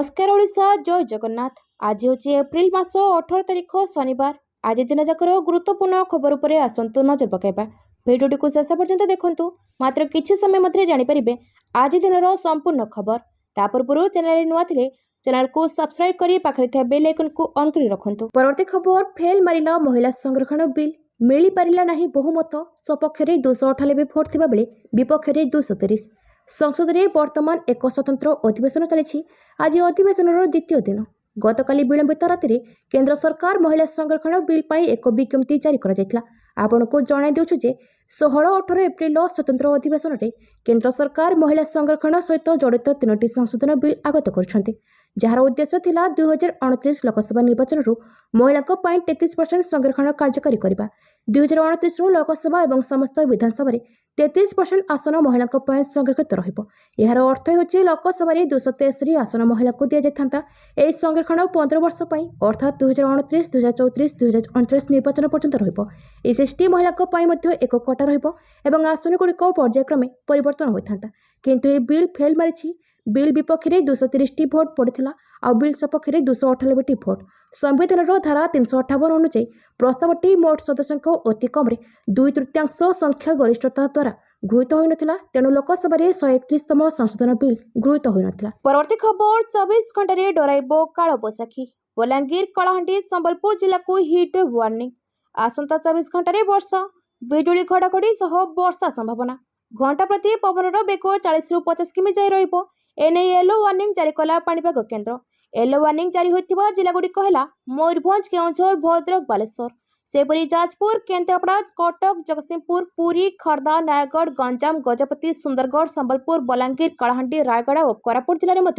नमस्कार ओडिशा जय जगन्नाथ। आज हूँ एप्रिल मास 18 तारिख शनिवार। आज दिन जाकर गुरुत्वपूर्ण खबर उपरे आसतु नजर पकाइबा। भिडियोटी को शेष पर्यंत देखंतु। मात्र किछि समय मध्य जानिपारिबे आज दिनर संपूर्ण खबर। ता पूर्व चैनल नुआ थिले चैनल को सब्सक्राइब करी पाखरे थिया बेल आइकन को ऑन करी रखंतु। परवर्ती खबर फेल मारिला महिला संरक्षण बिल मिली पारिला नाही बहुमत। सपक्ष रे 298 भोट थिबा बेले विपक्ष रे 230। संसद में वर्तमान एक स्वतंत्र अधिवेशन चली। आज अधिवेशन द्वितीय दिन गतकाली विलंबित राति केंद्र सरकार महिला संरक्षण बिल पर एक विज्ञप्ति जारी कर आपको जन देउछु जे 16-18 एप्रिल स्वतंत्र अधिवेशन में केंद्र सरकार महिला संरक्षण सहित जड़ित 3टी संशोधन बिल आगत कर जार उद्देश्य थिला 2029 लोकसभा निर्वाचन महिला 33% संरक्षण कार्यकारी करने। 2029 लोकसभा और समस्त विधानसभा 33% आसन महिला संरक्षित रहार अर्थ हो लोकसभा 263 आसन महिला को दि जाता। यह संरक्षण 15 वर्ष अर्थात 2029, 2034, 2039 निर्वाचन पर्यंत रही महिला एक कोटा रसन गुड़िक पर्यायक्रमे परिवर्तन होता। किंतु यह बिल फेल मारी। बिल विपक्ष में 230 भोट पड़ता आ बिल सपक्ष में 298 भोट। संविधान धारा 358 अनुଯାयी प्रस्तावटी मोट सदस्यों अति कम 2/3 संख्या गरिष्ठता द्वारा गृहीत होता। तेणु लोकसभा 131तम संशोधन बिल गृहीत होता। परवर्ती खबर 24 घंटे डराइब काल बैशाखी। बलांगीर, कलाहांडी, संबलपुर जिला को हिट वार्निंग। आसंता 24 घंटे वर्षा बिजुली घड़घड़ी सह वर्षा संभावना। घंटा प्रति पवनर बेग 40 ରୁ 50 किमी जाए रहिबो। एने येलो वार्निंग जारी कला पाणीपाग केन्द्र। येलो वार्निंग जारी होइतिबा जिलागुड़िक है मयूरभंज, केउझर, भद्रक, बालेश्वर। सेपरी जाजपुर, केन्द्रापड़ा, कटक, जगतसिंहपुर, पुरी, खर्दा, नयागढ़, गंजाम, गजपति, सुंदरगढ़, संबलपुर, बलांगीर, कलाहांडी, रायगड़ा और कोरापुट जिले में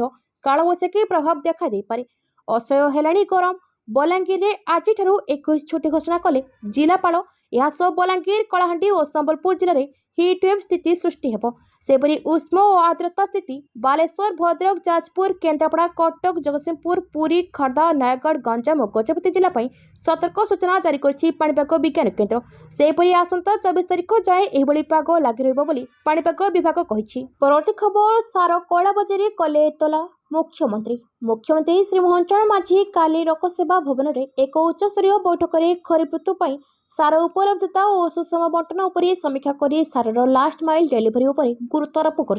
कालबैशाखी प्रभाव देखा दे पारे। असह्य हेलाणी गरम। बलांगीर में आज 21 छुट्टी घोषणा कले जिलापाल। यह बलांगीर, कलाहांडी और संबलपुर जिले में हिटवेव स्थिति सृष्टि हेब। सेपरी उष्म और आर्द्रता स्थिति बालेश्वर, भद्रक, जाजपुर, केन्द्रापड़ा, कटक, जगतसिंहपुर, पुरी, खर्दा, नयागढ़, गंजाम और गजपति जिला सतर्क सूचना जारी करछि पाणीपाग विज्ञान केन्द्र। सेपरी आसंता 24 तारिख जाए एहिभଳି पाग लागि रहइबो बोली पाणीपाग विभाग कहिछि। परवर्ती खबर सार कलाबजारी कले एतला मुख्यमंत्री श्री मोहन चरण मांझी काली लोकसेवा भवन में एक उच्चस्तरीय बैठक में खरीफ ऋतु पर सार उपलब्धता और सुषम बंटन उपर समीक्षा कर सारर लास्ट माइल डेलीवरी उपर गुरुत्वारोप कर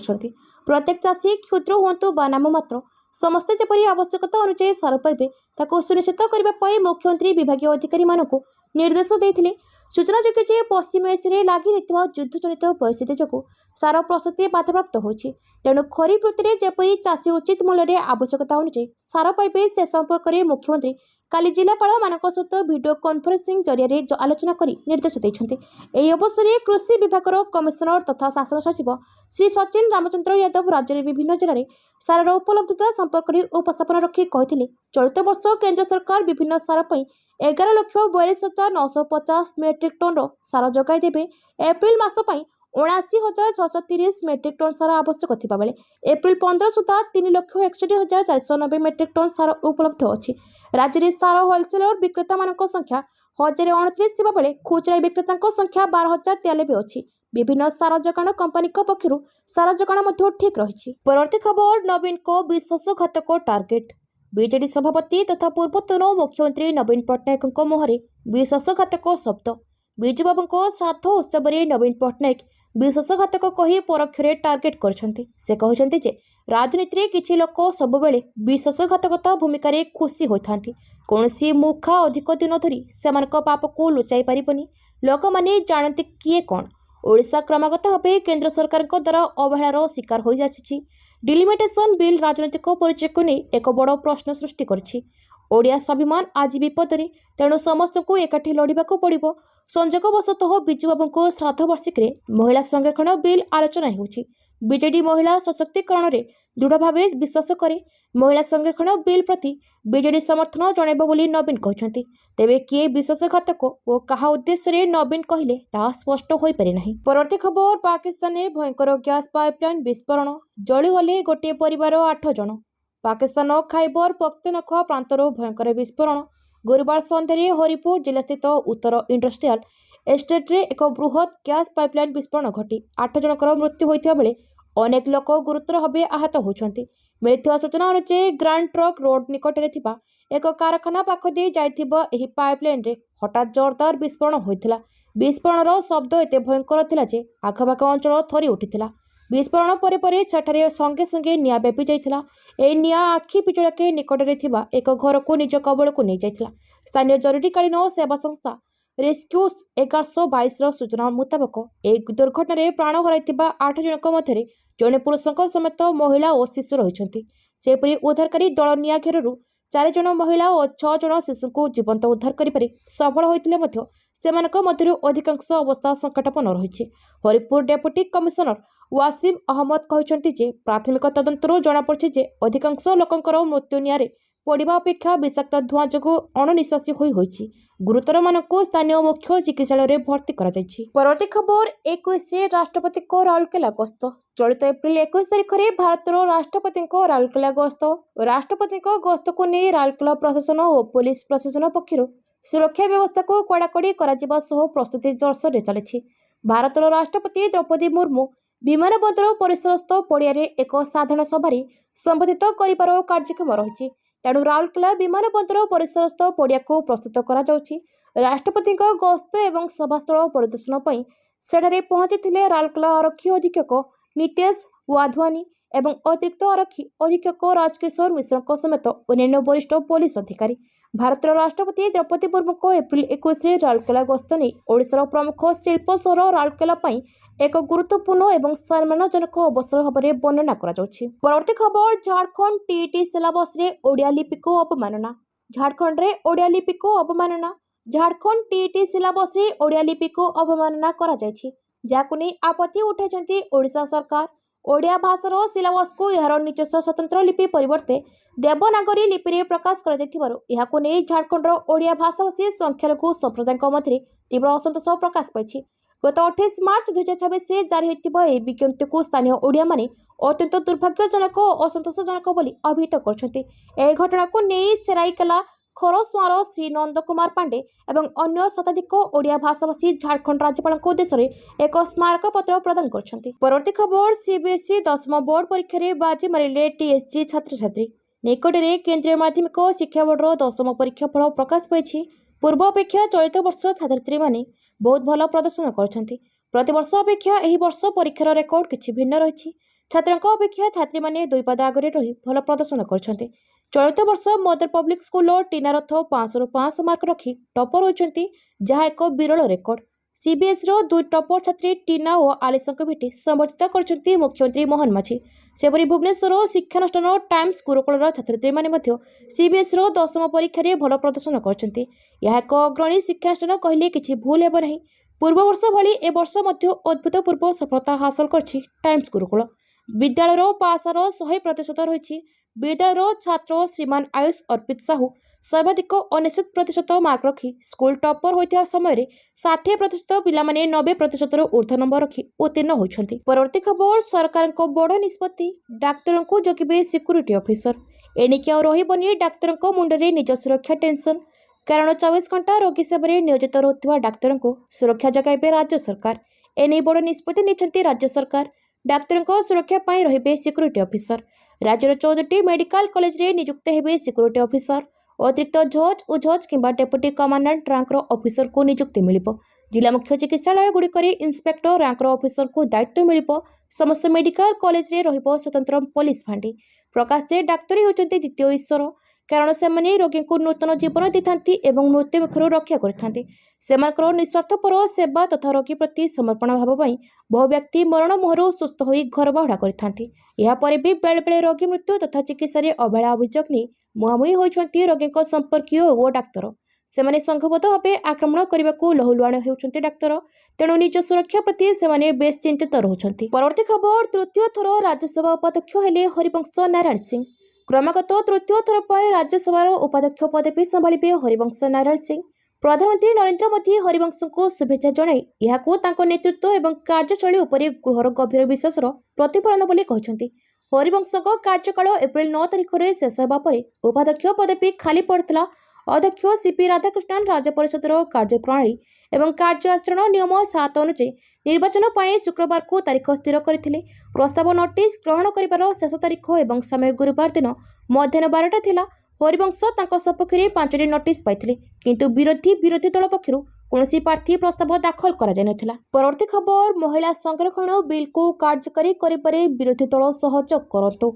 प्रत्येक चाषी क्षुद्र हुंतु बा नाम मात्र समस्ते जेपरी आवश्यकता अनुसार सार पाइबे ताको सुनिश्चित करने मुख्यमंत्री विभागीय अधिकारी मानक निर्देश देते। सूचनायोग्य पश्चिम एशिया लगी रही युद्धजनित परिस्थिति जो सार प्रस्तुति बाधाप्राप्त होती। तेणु खरीफ ऋतु में जेपरी चाषी उचित मूल्य आवश्यकता अनुसार सार पाइबे से संपर्क में मुख्यमंत्री काली जिलापाल मानक सहित वीडियो कॉन्फ्रेंसिंग जरिए आलोचना कर निर्देश देते। यह अवसर में कृषि विभाग कमिशनर तथा शासन सचिव श्री सचिन रामचंद्र यादव राज्य विभिन्न जिले में सार उपलब्धता संपर्क में उपस्थापन रखी कहते चलित वर्ष केंद्र सरकार विभिन्न सार 11,42,950 मेट्रिक टन सार जगाई देवे। एप्रिल मास 79,630 मेट्रिक टन सार आवश्यक थिबा बेले एप्रिल 15 सुधा 3,61,490 मेट्रिक टन सार उपलब्ध अछि। राज्य में सार होलसेलर विक्रेता मानक संख्या 1029 थिबा बेले खुचरा विक्रेता संख्या 12,093 अछि। विभिन्न सार जगाण कंपनी पक्षर सार जगाण ठीक रही। परवर्ती खबर नवीन को विश्वासघातक टार्गेट। बीजेडी सभापति तथा पूर्वतन मुख्यमंत्री नवीन पट्टनायक मुहरे विश्वासघातक शब्द। बिजू बाबू श्राद्ध उत्सव में नवीन पट्टनायक विश्वासघातक कही परोक्ष टार्गेट करते राजनीति में किसी लोक सब बेले विश्वासघातकता भूमिका खुशी होता। कौन मुखा अधिक दिन धरी से पाप को लुचाई पारनी। लोक मैंने जानते किए कौन। ओडिशा क्रमागत भाव केंद्र सरकार द्वारा अवहेलार शिकार हो आसी। डिलिमिटेशन बिल राजनैतिक परिचय को नहीं एक बड़ प्रश्न सृष्टि करिछि। ओडिया स्वाभिमान आज विपद में। तेणु समस्त को एकाठी लड़ाक पड़ो। संजोगवशतः बिजू बाबू श्राद्ध वार्षिक महिला संरक्षण बिल आलोचना होछि। बीजेडी महिला सशक्तिकरण में दृढ़ भाव विश्वास करे। महिला संरक्षण बिल प्रति बीजेडी समर्थन जणाइब बोली नवीन कहते। तेबे किए विश्वासघातक और कहा उद्देश्य नवीन कहले ता स्पष्ट हो पारे नहीं। परवर्ती खबर पाकिस्तान में भयंकर गैस पाइपलाइन विस्फोरण जलीगले गोटे परिवार 8 जन। पाकिस्तान खाइबर पख्तूनख्वा प्रांतर भयंकर विस्फोरण गुरुवार सन्ध्या हरिपुर जिला स्थित उत्तर इंडस्ट्रियल एस्टेट रे एक बृहत गैस पाइपलाइन विस्फोरण घटी 8 जनकर मृत्यु होता बेले ଅନେକ ଲୋକ ଗୁରୁତର ଭାବେ ଆହତ ହୋଇଛନ୍ତି। ମିଳିଥିବା ସୂଚନା ଅନୁଯାୟୀ ଗ୍ରାଣ୍ଡ ଟ୍ରକ୍ ରୋଡ୍ ନିକଟରେ ଥିବା ଏକ କାରଖାନା ପାଖ ଦେଇ ଯାଇଥିବା ଏହି ପାଇପଲାଇନ୍ରେ ହଠାତ୍ ଜୋରଦାର ବିସ୍ଫୋରଣ ହୋଇଥିଲା। ବିସ୍ଫୋରଣର ଶବ୍ଦ ଏତେ ଭୟଙ୍କର ଥିଲା ଯେ ଆଖପାଖ ଅଞ୍ଚଳ ଥରି ଉଠିଥିଲା। ବିସ୍ଫୋରଣ ପରେ ପରେ ସେଠାରେ ସଙ୍ଗେ ସଙ୍ଗେ ନିଆଁ ବ୍ୟାପି ଯାଇଥିଲା। ଏହି ନିଆଁ ଆଖି ପିଛୁଳାକେ ନିକଟରେ ଥିବା ଏକ ଘରକୁ ନିଜ କବଳକୁ ନେଇଯାଇଥିଲା। ସ୍ଥାନୀୟ ଜରୁରୀକାଳୀନ ସେବା ସଂସ୍ଥା ରେସ୍କ୍ୟୁ 1122ର ସୂଚନା ମୁତାବକ ଏହି ଦୁର୍ଘଟଣାରେ ପ୍ରାଣ ହରାଇଥିବା 8 ଜଣଙ୍କ ମଧ୍ୟରେ ଜଣେ ପୁରୁଷଙ୍କ ସମେତ ମହିଳା ଓ ଶିଶୁ ରହିଛନ୍ତି। ସେହିପରି ଉଦ୍ଧାରକାରୀ ଦଳ ନିଆଁ ଘେରରୁ 4 ଜଣ ମହିଳା ଓ 6 ଜଣ ଶିଶୁଙ୍କୁ ଜୀବନ୍ତ ଉଦ୍ଧାର କରିବାରେ ସଫଳ ହୋଇଥିଲେ ମଧ୍ୟ ସେମାନଙ୍କ ମଧ୍ୟରୁ ଅଧିକାଂଶ ଅବସ୍ଥା ସଂକଟାପନ୍ନ ରହିଛି। ହରିପୁର ଡେପୁଟି କମିଶନର ୱାସିମ ଅହମ୍ମଦ କହିଛନ୍ତି ଯେ ପ୍ରାଥମିକ ତଦନ୍ତରୁ ଜଣାପଡ଼ିଛି ଯେ ଅଧିକାଂଶ ଲୋକଙ୍କର ମୃତ୍ୟୁ ନିଆଁରେ ପଡ଼ିବା ଅପେକ୍ଷା ବିଷାକ୍ତ ଧୂଆଁ ଯୋଗୁଁ ଅଣନିଶ୍ୱାସୀ ହୋଇଛି। ଗୁରୁତରମାନଙ୍କୁ ସ୍ଥାନୀୟ ମୁଖ୍ୟ ଚିକିତ୍ସାଳୟରେ ଭର୍ତ୍ତି କରାଯାଇଛି। ପରବର୍ତ୍ତୀ ଖବର 21ରେ ରାଷ୍ଟ୍ରପତିଙ୍କ ରାଉରକେଲା ଗସ୍ତ। ଚଳିତ ଏପ୍ରିଲ 21 ତାରିଖରେ ଭାରତର ରାଷ୍ଟ୍ରପତିଙ୍କ ରାଉରକେଲା ଗସ୍ତ। ରାଷ୍ଟ୍ରପତିଙ୍କ ଗସ୍ତକୁ ନେଇ ରାଉରକେଲା ପ୍ରଶାସନ ଓ ପୋଲିସ ପ୍ରଶାସନ ପକ୍ଷରୁ ସୁରକ୍ଷା ବ୍ୟବସ୍ଥାକୁ କଡ଼ାକଡ଼ି କରାଯିବା ସହ ପ୍ରସ୍ତୁତି ଜୋରସୋରରେ ଚାଲିଛି। ଭାରତର ରାଷ୍ଟ୍ରପତି ଦ୍ରୌପଦୀ ମୁର୍ମୁ ବିମାନବନ୍ଦର ପରିସରସ୍ଥ ପଡ଼ିଆରେ ଏକ ସାଧାରଣ ସଭାରେ ସମ୍ବୋଧିତ କରିବାର କାର୍ଯ୍ୟକ୍ରମ ରହିଛି। ତେଣୁ ରାଉରକେଲା ବିମାନବନ୍ଦର ପରିସରସ୍ଥ ପଡ଼ିଆକୁ ପ୍ରସ୍ତୁତ କରାଯାଉଛି। ରାଷ୍ଟ୍ରପତିଙ୍କ ଗସ୍ତ ଏବଂ ସଭାସ୍ଥଳ ପରିଦର୍ଶନ ପାଇଁ ସେଠାରେ ପହଞ୍ଚିଥିଲେ ରାଉରକେଲା ଆରକ୍ଷୀ ଅଧୀକ୍ଷକ ନିତେଶ ୱାଧୱାନୀ ଏବଂ ଅତିରିକ୍ତ ଆରକ୍ଷୀ ଅଧୀକ୍ଷକ ରାଜକିଶୋର ମିଶ୍ରଙ୍କ ସମେତ ଅନ୍ୟାନ୍ୟ ବରିଷ୍ଠ ପୋଲିସ ଅଧିକାରୀ। ଭାରତର ରାଷ୍ଟ୍ରପତି ଦ୍ରୌପଦୀ ମୁର୍ମୁଙ୍କ ଏପ୍ରିଲ 21ରେ ରାଉରକେଲା ଗସ୍ତ ନେଇ ଓଡ଼ିଶାର ପ୍ରମୁଖ ଶିଳ୍ପ ସହର ରାଉରକେଲା ପାଇଁ ଏକ ଗୁରୁତ୍ୱପୂର୍ଣ୍ଣ ଏବଂ ସମ୍ମାନଜନକ ଅବସର ଭାବରେ ବର୍ଣ୍ଣନା କରାଯାଉଛି। ପରବର୍ତ୍ତୀ ଖବର ଝାଡ଼ଖଣ୍ଡ ଟିଇଟି ସିଲାବସରେ ଓଡ଼ିଆ ଲିପିକୁ ଅବମାନନା। ଝାଡ଼ଖଣ୍ଡରେ ଓଡ଼ିଆ ଲିପିକୁ ଅବମାନନା। ଝାଡ଼ଖଣ୍ଡ ଟିଇଟି ସିଲାବସରେ ଓଡ଼ିଆ ଲିପିକୁ ଅବମାନନା କରାଯାଇଛି, ଯାହାକୁ ନେଇ ଆପତ୍ତି ଉଠାଇଛନ୍ତି ଓଡ଼ିଶା ସରକାର। ଓଡ଼ିଆ ଭାଷାର ସିଲାବସକୁ ଏହାର ନିଜସ୍ୱ ସ୍ୱତନ୍ତ୍ର ଲିପି ପରିବର୍ତ୍ତେ ଦେବନାଗରୀ ଲିପିରେ ପ୍ରକାଶ କରାଯାଇଥିବାରୁ ଏହାକୁ ନେଇ ଝାଡ଼ଖଣ୍ଡର ଓଡ଼ିଆ ଭାଷାଭାଷୀ ସଂଖ୍ୟାଲଘୁ ସମ୍ପ୍ରଦାୟଙ୍କ ମଧ୍ୟରେ ତୀବ୍ର ଅସନ୍ତୋଷ ପ୍ରକାଶ ପାଇଛି। ଗତ 28 ମାର୍ଚ୍ଚ 2026ରେ ଜାରି ହୋଇଥିବା ଏହି ବିଜ୍ଞପ୍ତିକୁ ସ୍ଥାନୀୟ ଓଡ଼ିଆମାନେ ଅତ୍ୟନ୍ତ ଦୁର୍ଭାଗ୍ୟଜନକ ଓ ଅସନ୍ତୋଷଜନକ ବୋଲି ଅଭିହିତ କରିଛନ୍ତି। ଏହି ଘଟଣାକୁ ନେଇ ସେରାଇକେଲା ଖରସୁଆଁର ଶ୍ରୀ ନନ୍ଦ କୁମାର ପାଣ୍ଡେ ଏବଂ ଅନ୍ୟ ଶତାଧିକ ଓଡ଼ିଆ ଭାଷାଭାଷୀ ଝାଡ଼ଖଣ୍ଡ ରାଜ୍ୟପାଳଙ୍କ ଉଦ୍ଦେଶ୍ୟରେ ଏକ ସ୍ମାରକପତ୍ର ପ୍ରଦାନ କରିଛନ୍ତି। ପରବର୍ତ୍ତୀ ଖବର ସିବିଏସ୍ଇ 10ମ ବୋର୍ଡ ପରୀକ୍ଷାରେ ବାଜି ମାରିଲେ ଟିଏସ୍ଜି ଛାତ୍ରଛାତ୍ରୀ। ନିକଟରେ କେନ୍ଦ୍ରୀୟ ମାଧ୍ୟମିକ ଶିକ୍ଷା ବୋର୍ଡର 10ମ ପରୀକ୍ଷା ଫଳ ପ୍ରକାଶ ପାଇଛି। ପୂର୍ବ ଅପେକ୍ଷା ଚଳିତ ବର୍ଷ ଛାତ୍ରଛାତ୍ରୀମାନେ ବହୁତ ଭଲ ପ୍ରଦର୍ଶନ କରିଛନ୍ତି। ପ୍ରତିବର୍ଷ ଅପେକ୍ଷା ଏହି ବର୍ଷ ପରୀକ୍ଷାର ରେକର୍ଡ କିଛି ଭିନ୍ନ ରହିଛି। ଛାତ୍ରଙ୍କ ଅପେକ୍ଷା ଛାତ୍ରୀମାନେ 2 ପାଦ ଆଗରେ ରହି ଭଲ ପ୍ରଦର୍ଶନ କରିଛନ୍ତି। ଚଳିତ ବର୍ଷ ମଦର ପବ୍ଲିକ ସ୍କୁଲର ଟିନା ରଥ 500ରୁ 500 ମାର୍କ ରଖି ଟପର ହୋଇଛନ୍ତି, ଯାହା ଏକ ବିରଳ ରେକର୍ଡ। ସିବିଏସ୍ଇର 2 ଟପର ଛାତ୍ରୀ ଟିନା ଓ ଆଲିସାଙ୍କୁ ଭେଟି ସମ୍ବର୍ଦ୍ଧିତ କରିଛନ୍ତି ମୁଖ୍ୟମନ୍ତ୍ରୀ ମୋହନ ମାଝୀ। ସେପରି ଭୁବନେଶ୍ୱର ଶିକ୍ଷାନୁଷ୍ଠାନ ଟାଇମ୍ସ ଗୁରୁକୁଳର ଛାତ୍ରଛାତ୍ରୀମାନେ ମଧ୍ୟ ସିବିଏସ୍ଇର 10ମ ପରୀକ୍ଷାରେ ଭଲ ପ୍ରଦର୍ଶନ କରିଛନ୍ତି। ଏହା ଏକ ଅଗ୍ରଣୀ ଶିକ୍ଷାନୁଷ୍ଠାନ କହିଲେ କିଛି ଭୁଲ ହେବ ନାହିଁ। ପୂର୍ବବର୍ଷ ଭଳି ଏ ବର୍ଷ ମଧ୍ୟ ଅଭୂତପୂର୍ବ ସଫଳତା ହାସଲ କରିଛି ଟାଇମ୍ସ ଗୁରୁକୁଳ। ବିଦ୍ୟାଳୟର ପାସ୍ ହାର 100% ରହିଛି। ବିଦ୍ୟାଳୟର ଛାତ୍ର ଶ୍ରୀମାନ ଆୟୁଷ ଅର୍ପିତ ସାହୁ ସର୍ବାଧିକ 99% ମାର୍କ ରଖି ସ୍କୁଲ ଟପର ହୋଇଥିବା ସମୟରେ 60% ପିଲାମାନେ 90%ରୁ ଉର୍ଦ୍ଧ୍ୱ ନମ୍ବର ରଖି ଉତ୍ତୀର୍ଣ୍ଣ ହୋଇଛନ୍ତି। ପରବର୍ତ୍ତୀ ଖବର ସରକାରଙ୍କ ବଡ଼ ନିଷ୍ପତ୍ତି, ଡାକ୍ତରଙ୍କୁ ଜଗିବେ ସିକ୍ୟୁରିଟି ଅଫିସର। ଏଣିକି ଆଉ ରହିବନି ଡାକ୍ତରଙ୍କ ମୁଣ୍ଡରେ ନିଜ ସୁରକ୍ଷା ଟେନସନ୍। କାରଣ 24 ଘଣ୍ଟା ରୋଗୀ ସେବାରେ ନିୟୋଜିତ ରହୁଥିବା ଡାକ୍ତରଙ୍କୁ ସୁରକ୍ଷା ଯୋଗାଇବେ ରାଜ୍ୟ ସରକାର। ଏନେଇ ବଡ଼ ନିଷ୍ପତ୍ତି ନେଇଛନ୍ତି ରାଜ୍ୟ ସରକାର। ଡାକ୍ତରଙ୍କ ସୁରକ୍ଷା ପାଇଁ ରହିବେ ସିକ୍ୟୁରିଟି ଅଫିସର। ରାଜ୍ୟର 14ଟି ମେଡିକାଲ କଲେଜରେ ନିଯୁକ୍ତ ହେବେ ସିକ୍ୟୁରିଟି ଅଫିସର। ଅତିରିକ୍ତ ଜଜ୍ ଓ ଜଜ୍ କିମ୍ବା ଡେପୁଟି କମାଣ୍ଡାଣ୍ଟ ରାଙ୍କର ଅଫିସରକୁ ନିଯୁକ୍ତି ମିଳିବ। ଜିଲ୍ଲା ମୁଖ୍ୟ ଚିକିତ୍ସାଳୟଗୁଡ଼ିକରେ ଇନ୍ସପେକ୍ଟର ରାଙ୍କର ଅଫିସରଙ୍କୁ ଦାୟିତ୍ୱ ମିଳିବ। ସମସ୍ତ ମେଡିକାଲ କଲେଜରେ ରହିବ ସ୍ୱତନ୍ତ୍ର ପୋଲିସ ଫାଣ୍ଡି। ପ୍ରକାଶ ଯେ ଡାକ୍ତରୀ ହେଉଛନ୍ତି ଦ୍ୱିତୀୟ ଈଶ୍ୱର, କାରଣ ସେମାନେ ରୋଗୀଙ୍କୁ ନୂତନ ଜୀବନ ଦେଇଥାନ୍ତି ଏବଂ ମୃତ୍ୟୁ ମୁଖରୁ ରକ୍ଷା କରିଥାନ୍ତି। ସେମାନଙ୍କର ନିଃସ୍ୱାର୍ଥପର ସେବା ତଥା ରୋଗୀ ପ୍ରତି ସମର୍ପଣ ଭାବ ପାଇଁ ବହୁ ବ୍ୟକ୍ତି ମରଣ ମୁହଁରୁ ସୁସ୍ଥ ହୋଇ ଘର ବାହୁଡ଼ା କରିଥାନ୍ତି। ଏହାପରେ ବି ବେଳେବେଳେ ରୋଗୀ ମୃତ୍ୟୁ ତଥା ଚିକିତ୍ସାରେ ଅବହେଳା ଅଭିଯୋଗ ନେଇ ମୁହାଁମୁହିଁ ହୋଇଛନ୍ତି ରୋଗୀଙ୍କ ସମ୍ପର୍କୀୟ ଓ ଡାକ୍ତର। ସେମାନେ ସଂଘବଦ୍ଧ ଭାବେ ଆକ୍ରମଣ କରିବାକୁ ଲହୁଲୁହାଣ ହେଉଛନ୍ତି ଡାକ୍ତର। ତେଣୁ ନିଜ ସୁରକ୍ଷା ପ୍ରତି ସେମାନେ ବେଶ୍ ଚିନ୍ତିତ ରହୁଛନ୍ତି। ପରବର୍ତ୍ତୀ ଖବର, ତୃତୀୟ ଥର ରାଜ୍ୟସଭା ଉପାଧ୍ୟକ୍ଷ ହେଲେ ହରିବଂଶ ନାରାୟଣ ସିଂ। କ୍ରମାଗତ ତୃତୀୟ ଥର ପାଇଁ ରାଜ୍ୟସଭାର ଉପାଧ୍ୟକ୍ଷ ପଦବୀ ସମ୍ଭାଳିବେ ହରିବଂଶ ନାରାୟଣ ସିଂ। ପ୍ରଧାନମନ୍ତ୍ରୀ ନରେନ୍ଦ୍ର ମୋଦି ହରିବଂଶଙ୍କୁ ଶୁଭେଚ୍ଛା ଜଣାଇ ଏହାକୁ ତାଙ୍କ ନେତୃତ୍ୱ ଏବଂ କାର୍ଯ୍ୟଶୈଳୀ ଉପରେ ଗୃହର ଗଭୀର ବିଶ୍ୱାସର ପ୍ରତିଫଳନ ବୋଲି କହିଛନ୍ତି। ହରିବଂଶଙ୍କ କାର୍ଯ୍ୟକାଳ ଏପ୍ରିଲ 9 ତାରିଖରେ ଶେଷ ହେବା ପରେ ଉପାଧ୍ୟକ୍ଷ ପଦବୀ ଖାଲି ପଡ଼ିଥିଲା। अध्यक्ष सीपी राधाकृष्णन राज्य परिषदर कार्यप्रणाली एवं कार्य आचरण नियम 7 अनुसार निर्वाचन पर शुक्रवार को तारीख स्थिर करथिले। प्रस्ताव नोटिस ग्रहण करिबार शेष तारीख एवं समय गुरुवार दिन मध्याह्न 12टा थिला। हरिवंश तांको सपक्षरे 5टी नोटिस पाइथिले, किंतु विरोधी दल पक्षरु कौनसी प्रार्थी प्रस्ताव दाखल करा जाय नथिला। परवर्ती खबर, महिला संरक्षण बिल को कार्यकारी करिबारे विरोधी दल सहयोग करंतु।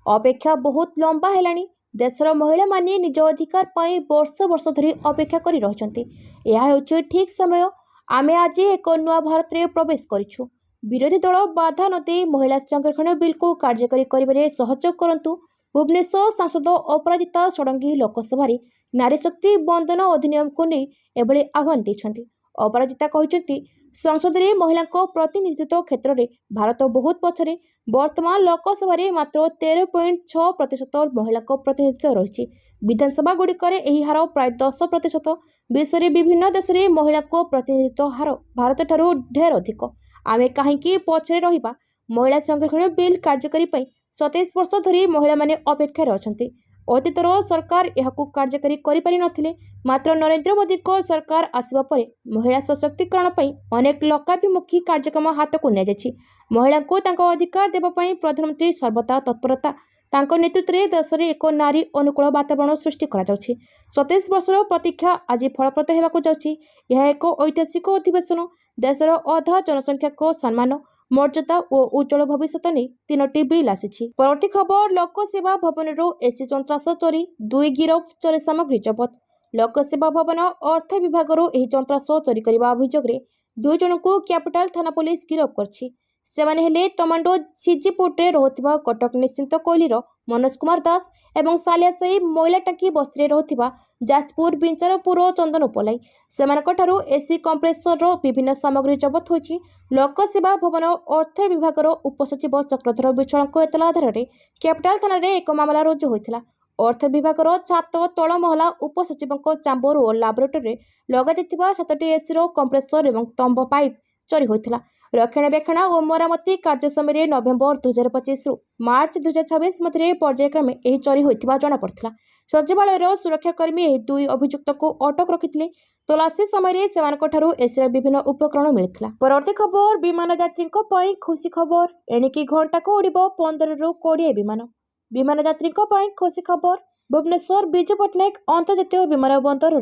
अपेक्षा बहुत लंबा हेलानी। देशर महिला माने निज अधिकार पाई वर्ष वर्ष धरी अपेक्षा करि रहचंती। यह हेउछि ठीक समय। आमे आज एक नुआ भारत रे प्रवेश करिछु। विरोधी दल बाधा नदी महिला संरक्षण बिल को कार्यकारी करिबारे सहयोग करंतु। भुवनेश्वर सांसद अपराजिता षडंगी लोकसभा नारी शक्ति बंधन अधिनियम को नहीं एभली आह्वान देछंती। अपराजिता कहते संसद में महिला प्रतिनिधित्व क्षेत्र में भारत बहुत पछरे। वर्तमान लोकसभा मात्र 13.6% महिला प्रतिनिधित्व रही। विधानसभा गुड़िकर यह हार प्राय 10%। विश्व में विभिन्न देश में महिला प्रतिनिधित्व हार भारत ठारू ढेर अधिक। आमे कहीं पछरे रहिबा। महिला संरक्षण बिल कार्यकारी 27 वर्ष धरी महिला माने अपेक्षा अछंती। अतीतर सरकार यहाकू कार्यकारी करिपारि नथिले। मात्र नरेंद्र मोदी को सरकार आसिबा परे महिला सशक्तिकरण पई अनेक लोकाभिमुखी कार्यक्रम हाथ को नै जाछि। महिला को तांको अधिकार देबा पई प्रधानमंत्री सर्वदा तत्परता। तांको नेतृत्व में देश में एक नारी अनुकूल वातावरण सृष्टि करा जाउछि। 27 वर्षर प्रतीक्षा आज फलप्रद हेबाकू जाउछि। यह एक ऐतिहासिक अधिवेशन। देशर अधा जनसंख्या को सम्मान, मर्यादा और उज्जवल भविष्य नहीं 3टी बिल आसी। परवर्ती खबर, लोकसेवा भवन एसी यंत्रांश चोरी, 2 गिरफ, चोरी सामग्री जबत। लोकसेवा भवन अर्थ विभाग यंत्रांश चोरी करने अभियोग 2 जन को कैपिटल थाना पुलिस गिरफ करछि। सेमाने हेले तमांडो सीजीपोर्टे रोहतिबा कटक निश्चिंत कोइलीर मनोज कुमार दास एवं सालियासाही मैला टांकी बस्ती रोहतिबा जाजपुर बिंचारपुर चंदन पलाई। सेमानकठारु एसी कंप्रेसर विभिन्न सामग्री जबत होछि। लोकसेवा भवन अर्थ विभाग उपसचिव चक्रधर विछळଙ୍କ एतला आधार में कैपिटल थाना रे एक मामला रुजु होइथिला। अर्थ विभाग छात तल महला उपसचिव चांबर और लैबोरेटरी लगा जाइथिबा 7टी एसी कंप्रेसर एवं तंब पाइप चोरी होइथिला। रक्षणाबेक्षण और मरामती कार्य समय नवेम्बर 2025 रु मार्च 2026 मध्य पर्यायक्रमे यह चोरी होइथिबा जଣା पड़थिला। सचिवालयर सुरक्षाकर्मी यह 2 अभियुक्त को अटक रखिथिले। तलाशी समय सेमानकठारु एसीर विभिन्न उपकरण मिलिथिला। परवर्ती खबर, विमान यात्रींको पई खुशी खबर। एणिकी घंटा को उड़िबो 15 रु 20 विमान। विमान यात्रींको पई खुशी खबर। भुवनेश्वर विजु पट्टनायक अंतर्जातीय विमानबंदर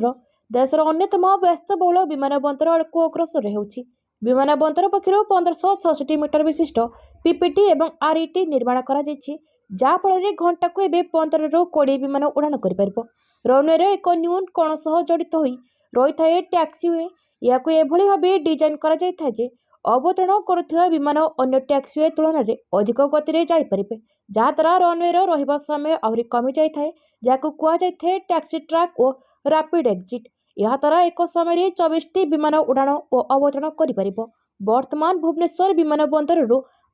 देशर अन्यतम व्यस्तबहुल विमानबंदर आड़कू अग्रसर हेउछि। विमानबंदर पक्षर 1566 मीटर विशिष्ट पीपीटी एवं आरईटी निर्माण करा जायछि, जहा फल घंटा को एबे 15 रु 20 विमान उड़ान कर पारिबो। रनवे एक न्यून कोण सह जड़ित होई रही थाए टैक्सीवे। याकू एभली भाबे डिजाइन करा जाय था जे अवतरण करुथिबा विमान अन्य टैक्सीवे तुलन में अधिक गति रे जाई परिबे, जहा द्वारा रनवे रहिबा समय आहुरी कमी जाय थाए, जाकू कुआ जाय थाए टैक्सी ट्रैक और रैपिड एग्जिट। यह द्वारा एक समय 24टी विमान उड़ान और अवतरण करिपारिबो। वर्तमान भुवनेश्वर विमानबंदर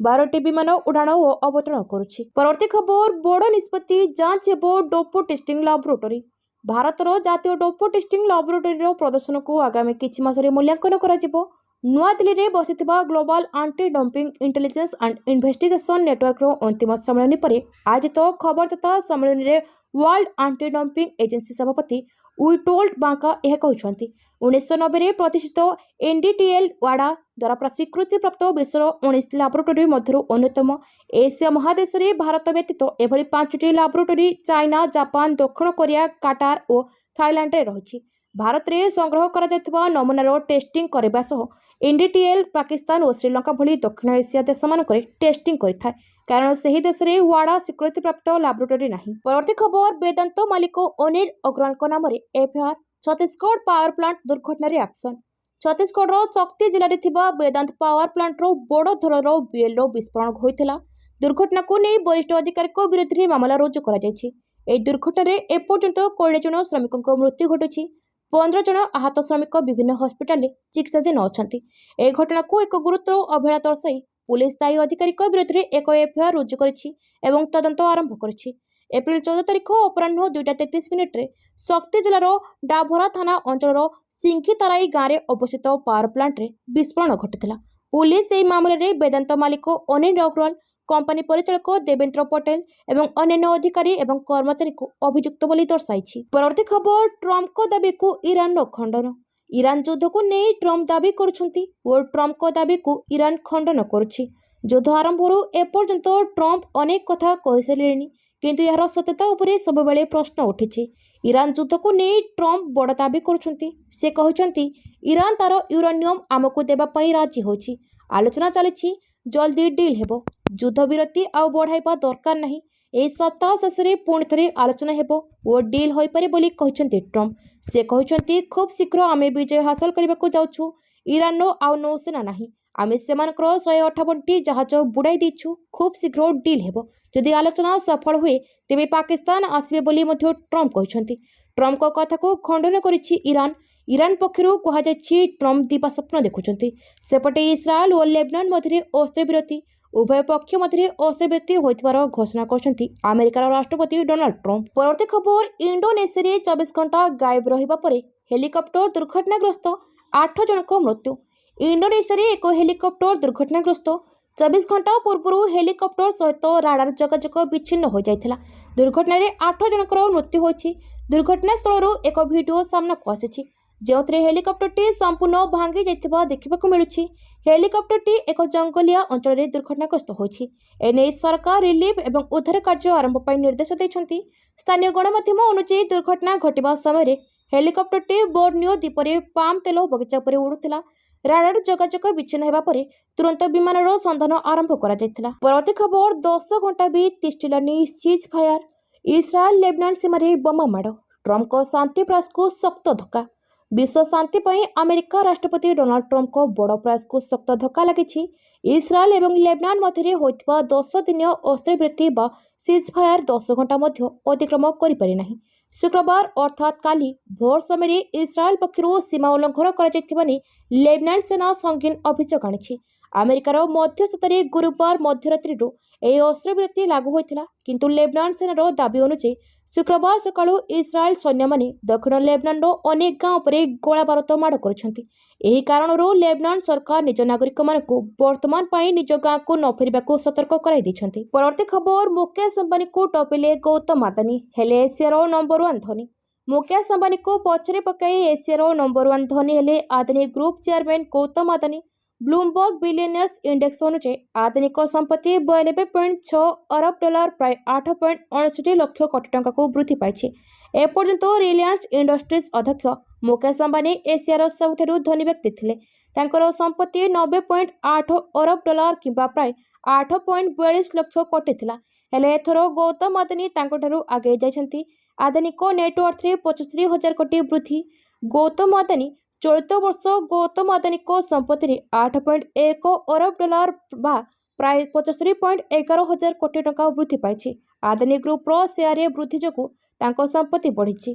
12टी विमान उड़ान और अवतरण करुछि। परवर्ती खबर, बड़ निष्पत्ति जांच हेबो डोपो टेस्टिंग लैबोरेटरी। भारतर जातीय डोपो टेस्टिंग लैबोरेटरी प्रदर्शन को आगामी किछि मासरे मूल्यांकन करा जिवो। नुआ दिल्ली रे बसिथिबा global anti dumping intelligence and investigation network अंतिम सम्मेलन पर आयोजित खबरदाता सम्मेलन में वर्ल्ड एंटी डंपिंग एजेंसी सभापति विटोल्ड बांका यह कहते 1990 प्रतिष्ठित एनडीटीएल वाडा द्वारा प्रस्वीकृति प्राप्त विश्वर 19 लैबोरेटरी मध्य अन्यतम। एशिया महादेश में भारत व्यतीत एभली 5टी लैबोरेटरी चाइना, जापान, दक्षिण कोरिया, काटार और थाईलैंड रे रही। भारत में संग्रह करा नमूनार टेस्टिंग करने सह एनडीटीएल पाकिस्तान और श्रीलंका भली दक्षिण एशिया देश मानकरे टेस्टिंग करिथाय, कारण सही देश में वाडा स्वीकृति प्राप्त लैबोरेटरी नहीं। परवर्ती खबर, वेदांत मालिक अनिल अग्रवाल नाम एफआईआर। छत्तीसगढ़ पावर प्लांट दुर्घटना एक्शन। छत्तीसगढ़ शक्ति जिले में वेदांत पावर प्लांट बड़ धरण बीएलओ विस्फोरण होता। दुर्घटना को नहीं वरिष्ठ अधिकारी विरोध में मामला रुजु कर दुर्घटना एपर्यंत 20 जन श्रमिकों मृत्यु घटी। 15 जन आहत श्रमिक विभिन्न हस्पिटाल चिकित्साधीन अच्छा। यह घटना को एक गुरुतर अवहेला दर्शाई पुलिस दायी अधिकारी विरोध में एक एफआईआर रुजु कर तदंत आरंभ कर। एप्रिल 14 तारिख अपराह 2:33 मिनिट्रे शक्ति जिलार डाभरा थाना अंचल सिंघीताराई गाँव में अवस्थित पावर प्लांट रे विस्फोरण घटी। पुलिस यह मामले में वेदांत मालिक अनिल अग्रवाल कंपनी परिचालक देवेंद्र पटेल एवं अन्य अधिकारी एवं कर्मचारी को अभियुक्त बोली दर्शाई। परवर्ती खबर ट्रम्प को दाबी को ईरान खंडन। ईरान युद्ध को नहीं ट्रम्प दाबी करुछंती और ट्रम्प को दाबी को ईरान खंडन करुछि। युद्ध आरंभ एपर्यंत ट्रम्प अनेक कथा कहि सारिलेनी किंतु यार सत्यता उपरे सबबेले प्रश्न उठिछि। ईरान युद्ध को नहीं ट्रम्प बड़ दाबी करुछंती। से कहउछंती ईरान तार यूरेनियम आमको देबा पई राजी होछि। आलोचना चली जल्दी डील हेबो। युद्ध विरति आउ बढ़ाइबा दरकार नहीं। एही सप्ताह शेष पुणी थे आलोचना हेबो और डील होई पारे बोली कहउछंती ट्रम्प। से कहउछंती खूब शीघ्र आमे विजय हासिल करबाको जाउछु। ईरान आउ नौसेना नहीं। आमे सेमानकर 158टी जहाज बुड़ाई दीछु। खूब शीघ्र डील हेबो। जदि आलोचना सफल हुए तेबे पाकिस्तान आसबे बोली मध्य ट्रम्प कहउछंती। ट्रम्प को कथा को खंडन करिछि ईरान। ईरान पक्षरु कहा जायछि ट्रम्प दिवा स्वप्न देखुछंती। सेपटे इस्राएल और लेबनान मध्य अस्त्रविरति उभय पक्ष मध्य अस्त्रविरति होइथिबार घोषणा करछंती अमेरिकार राष्ट्रपति डोनाल्ड ट्रम्प। परवर्ती खबर इंडोनेशिया 24 घंटा गायब रहिबा परे हेलिकप्टर दुर्घटनाग्रस्त 8 जनक मृत्यु। इंडोनेशिया एक हेलिकप्टर दुर्घटनाग्रस्त 24 घंटा पूर्व हेलिकप्टर सहित राडार जोगाजोग विच्छिन्न हो जाइथिला। दुर्घटना 8 जनकर मृत्यु होइछि। दुर्घटना स्थल एक वीडियो सामना को आसिछि जो हेलिकप्टरटी संपूर्ण भांगी जाइथिबा देखिबाकू मिलुछि। हेलिकप्टरटी एक जंगलिया अंचल दुर्घटनाग्रस्त होइछि। एने सरकार रिलीफ एवं उद्धार कार्य आरंभ पर निर्देश दैछंती। स्थानीय गणमाध्यम अनुसार दुर्घटना घटिबा समय हेलिकप्टरटी बोर्नियो द्वीपर पाम तेल बगीचा पर उड़ुथिला। राडार जोगाजोग विच्छिन्न हेबा परे तुरंत विमानर सन्धान आरंभ करा जायथिला। परवर्ती खबर 10 घंटा भी तिष्ठिलानी सीज फायर। इस्राएल लेबनान सीमारे बोमा माड़। ट्रम्प को शांति प्रयास को सख्त धक्का। विश्व शांति पर अमेरिका राष्ट्रपति डोनाल्ड ट्रम्प को बड़ प्रयास को सख्त धक्का लगी। इस्राएल एवं लेबनान मध्य होइथिबा 10 दिनिया अस्त्रविरति बा सीज फायर 10 घंटा मध्य अतिक्रम करि पारि नाही। शुक्रवार अर्थात काली भोर समय इस्राएल पक्षरु सीमा उल्लंघन करा लेबनान सेना संगीन अभियोग आनी। अमेरिकार मध्यस्थतारे गुरुवार मध्यरात्रि यह अस्त्रविरति लागू होइथिला किंतु लेबनान सेनार दाबी अनुसार शुक्रवार सकाळु इस्राएल सैन्य माने दक्षिण लेबनान अनेक गांव पर गोला बारूद माड़ करछंती। एही कारणरू लेबनान सरकार निज नागरिक मानकु वर्तमान पाई निज गांव को न फेरिबाकू सतर्क कराई दैछंती। परवर्ती खबर मुकेश अंबानी को टपिले गौतम अदानी हेले एशियार नंबर 1 धनी। मुकेश अंबानी को पछरे पकाई एशियार नंबर 1 धनी हेले Adani group chairman Gautam Adani. Bloomberg billionaires index अनुसार अदानी संपत्ति 92.6 अरब डॉलर प्राय 8.69 लाख कोटी टंका को वृद्धि पाई। एपर्यंत रिलायंस इंडस्ट्रीज अध्यक्ष मुकेश अंबानी एशियार सबुठारु धनी व्यक्ति थिले। तांकर संपत्ति 90.8 अरब डॉलर किंबा प्राय 8.42 लाख कोटी थिला। हेले एथरो गौतम अदानी तांकठारु आगे जाइछंती। अदानी को नेटवर्थ रे 75,000 कोटी वृद्धि। गौतम अदानी चलित वर्ष गौतम अदानी संपत्ति 8.1 अरब डॉलर बा प्राय 75.11 हजार कोटी टंका वृद्धि पाई। अदानी ग्रुप शेयर वृद्धि जोगु संपत्ति बढ़ी।